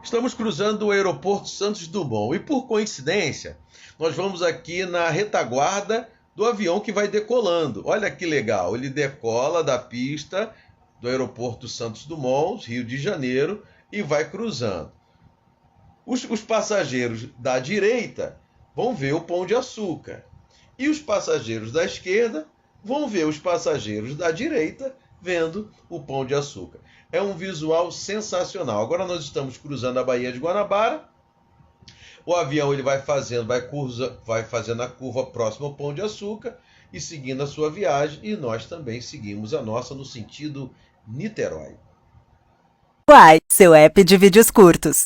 Estamos cruzando o aeroporto Santos Dumont e, por coincidência, nós vamos aqui na retaguarda do avião que vai decolando. Olha que legal, ele decola da pista do aeroporto Santos Dumont, Rio de Janeiro, e vai cruzando. Os passageiros da direita vão ver o Pão de Açúcar e os passageiros da esquerda vão ver os passageiros da direita vendo o Pão de Açúcar. É um visual sensacional. Agora nós estamos cruzando a Baía de Guanabara. O avião ele vai fazendo a curva próxima ao Pão de Açúcar e seguindo a sua viagem, e nós também seguimos a nossa no sentido Niterói. Uai, seu app de vídeos curtos.